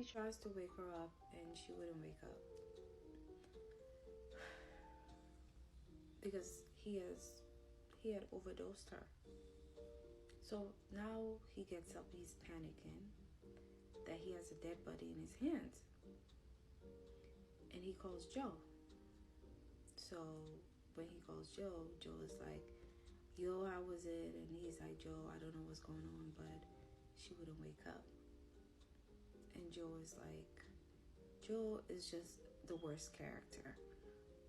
he tries to wake her up and she wouldn't wake up because he had overdosed her. So now he gets up, he's panicking that he has a dead body in his hands, and he calls Joe. So when he calls Joe, Joe is like, yo, how was it? And he's like, Joe, I don't know what's going on, but she wouldn't wake up. And Joe is just the worst character.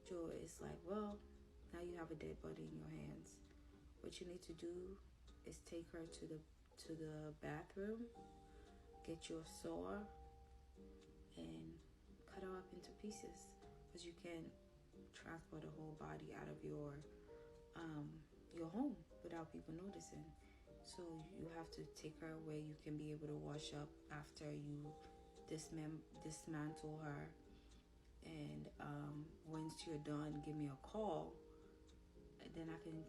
Joe is like, well, now you have a dead body in your hands. What you need to do is take her to the bathroom, get your saw, and cut her up into pieces, because you can't transport a whole body out of your home without people noticing. So you have to take her where you can be able to wash up after you dismantle her. And once you're done, give me a call, and then I can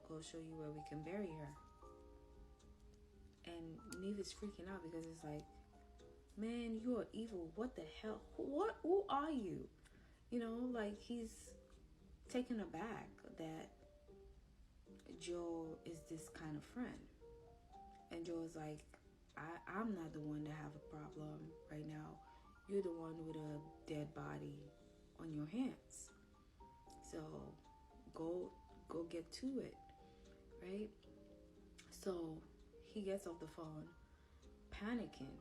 go show you where we can bury her. And Neve is freaking out because it's like, man, you are evil. What the hell? Who are you? You know, like, he's taken aback that Joe is this kind of friend. And Joe is like, I'm not the one to have a problem right now. You're the one with a dead body on your hands. So go get to it, right? So he gets off the phone, panicking.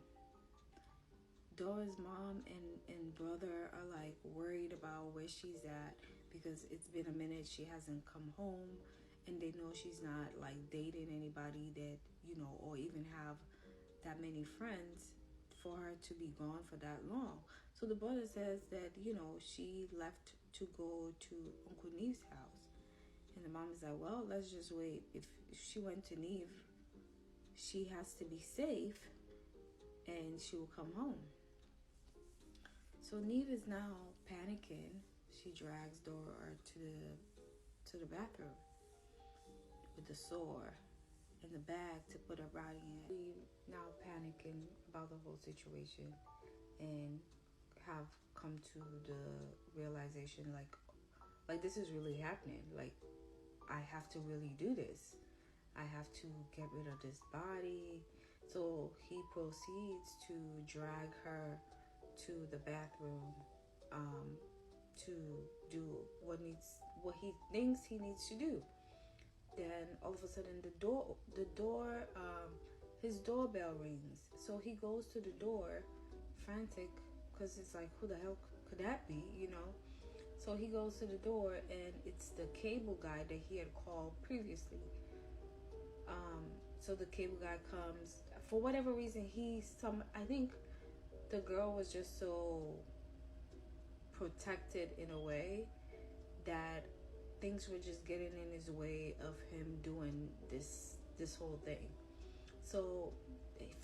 Dora's mom and brother are like worried about where she's at because it's been a minute. She hasn't come home, and they know she's not like dating anybody that, you know, or even have that many friends for her to be gone for that long. So the brother says that, you know, she left to go to Uncle Neve's house. And the mom is like, well, let's just wait. If she went to Neve, she has to be safe and she will come home. So Neve is now panicking. She drags Dora to the bathroom with the sore in the bag to put her body in. We now panicking about the whole situation and have come to the realization like this is really happening. Like, I have to really do this. I have to get rid of this body. So he proceeds to drag her to the bathroom to do what he thinks he needs to do. Then all of a sudden his doorbell rings. So he goes to the door, frantic, because it's like, who the hell could that be, you know? So he goes to the door, and it's the cable guy that he had called previously. So the cable guy comes. For whatever reason, I think the girl was just so protected in a way that things were just getting in his way of him doing this whole thing. So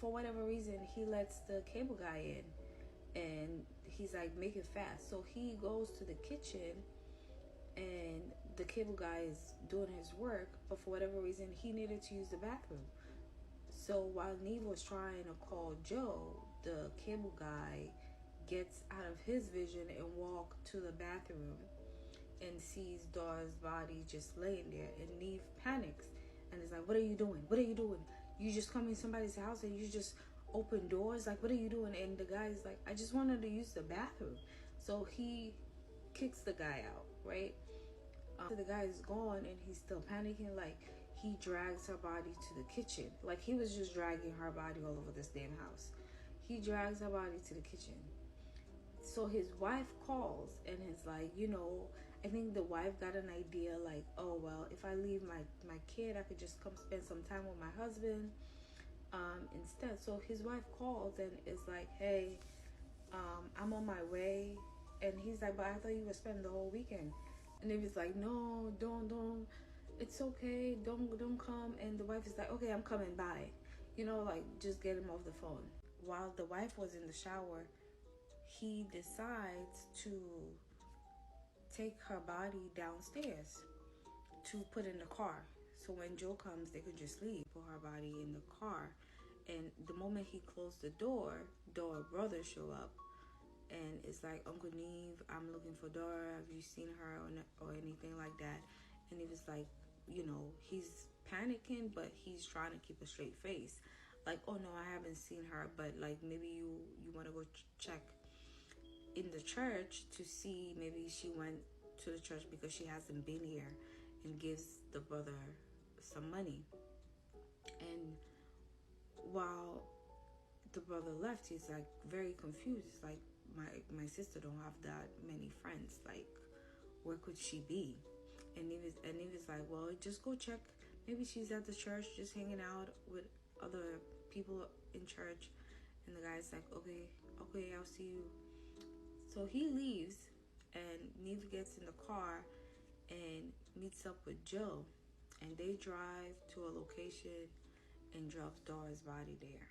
for whatever reason, he lets the cable guy in, and he's like, make it fast. So he goes to the kitchen, and the cable guy is doing his work, but for whatever reason, he needed to use the bathroom. So while Neve was trying to call Joe, the cable guy gets out of his vision and walks to the bathroom and sees Dora's body just laying there, and Neve panics and is like, what are you doing? What are you doing? You just come in somebody's house and you just open doors? Like, what are you doing? And the guy's like, I just wanted to use the bathroom. So he kicks the guy out, right? The guy is gone, and he's still panicking. Like, he drags her body to the kitchen. Like, he was just dragging her body all over this damn house. He drags her body to the kitchen. So his wife calls and is like, you know, I think the wife got an idea like, oh, well, if I leave my kid, I could just come spend some time with my husband instead. So his wife calls and is like, hey, I'm on my way. And he's like, but I thought you were spending the whole weekend. And he was like, no, don't. It's okay. Don't come. And the wife is like, okay, I'm coming by. You know, like, just get him off the phone. While the wife was in the shower, he decides to take her body downstairs to put in the car. So when Joe comes, they could just leave, put her body in the car, And the moment he closed the door, Dora's brother show up, and it's like, Uncle Neve, I'm looking for Dora. Have you seen her or anything like that? And he was like, he's panicking, but he's trying to keep a straight face. Like, oh no, I haven't seen her, but like maybe you want to go check in the church to see maybe she went to the church because she hasn't been here, and gives the brother some money. And while the brother left, he's like very confused. He's like, my sister don't have that many friends. Like, where could she be? And he was like, well, just go check. Maybe she's at the church, just hanging out with other people in church. And the guy's like, okay, I'll see you. So he leaves, and Neve gets in the car and meets up with Joe, and they drive to a location and drops Dora's body there.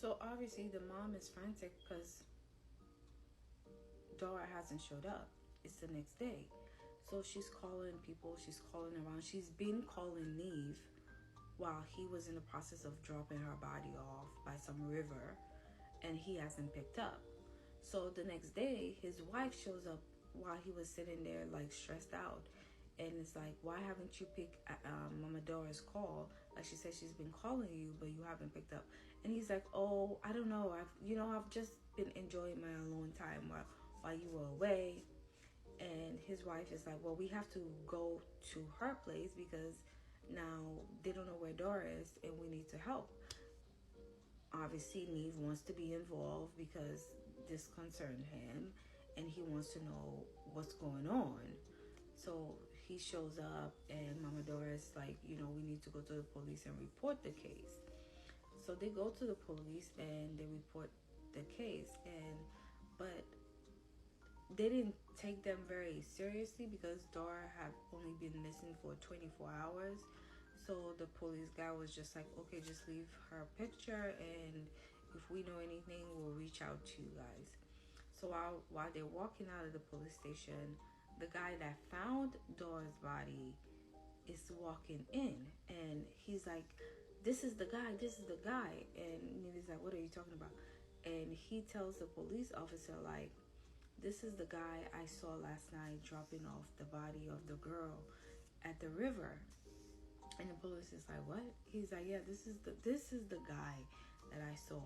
So obviously the mom is frantic because Dora hasn't showed up. It's the next day. So she's calling people, she's calling around. She's been calling Neve while he was in the process of dropping her body off by some river, and he hasn't picked up. So the next day, his wife shows up while he was sitting there like stressed out, and it's like, why haven't you picked Mama Dora's call? Like, she said she's been calling you, but you haven't picked up. And he's like, oh, I don't know. I've just been enjoying my alone time while you were away. And his wife is like, well, we have to go to her place because now they don't know where Dora is, and we need to help. Obviously, Neve wants to be involved because this concerned him, and he wants to know what's going on. So he shows up, and Mama Dora is like, we need to go to the police and report the case. So they go to the police and they report the case, but they didn't take them very seriously because Dora had only been missing for 24 hours. So the police guy was just like, okay, just leave her picture, and if we know anything, we'll reach out to you guys. So while they're walking out of the police station, the guy that found Dora's body is walking in, and he's like, this is the guy. And Neve's like, what are you talking about? And he tells the police officer, like, this is the guy I saw last night dropping off the body of the girl at the river. And the police is like, what? He's like, yeah, this is the guy that I saw.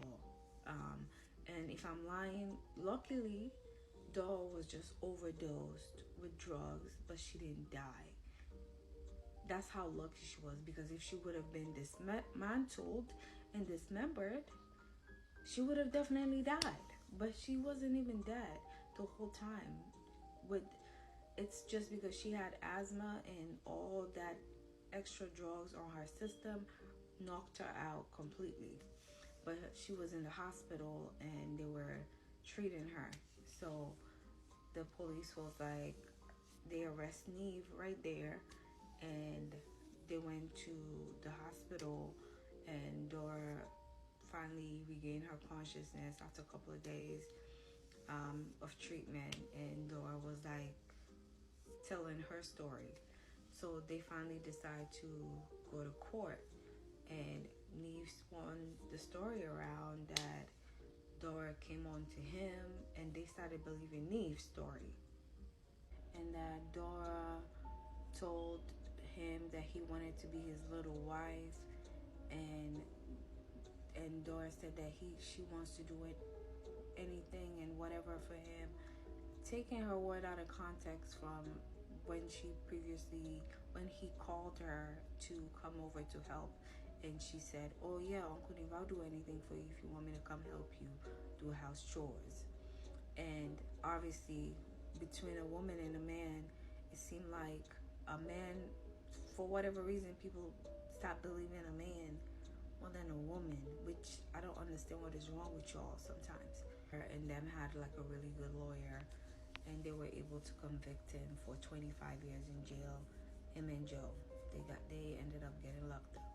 And if I'm lying, luckily Dora was just overdosed with drugs, but she didn't die. That's how lucky she was, because if she would have been dismantled and dismembered, she would have definitely died. But she wasn't even dead the whole time. It's just because she had asthma, and all that extra drugs on her system knocked her out completely. But she was in the hospital and they were treating her. So the police was like, they arrest Neve right there, and they went to the hospital, and Dora finally regained her consciousness after a couple of days of treatment, and Dora was like telling her story. So they finally decide to go to court, and Neve spun the story around that Dora came on to him, and they started believing Neve's story, and that Dora told him that he wanted to be his little wife, and Dora said that she wants to do anything and whatever for him, taking her word out of context from when he called her to come over to help, and she said, oh yeah, Uncle Neve, I'll do anything for you if you want me to come help you do house chores. And obviously between a woman and a man, it seemed like a man, for whatever reason, people stop believing a man more than a woman, which I don't understand what is wrong with y'all sometimes. And them had like a really good lawyer, and they were able to convict him for 25 years in jail. Him and Joe, they ended up getting locked up.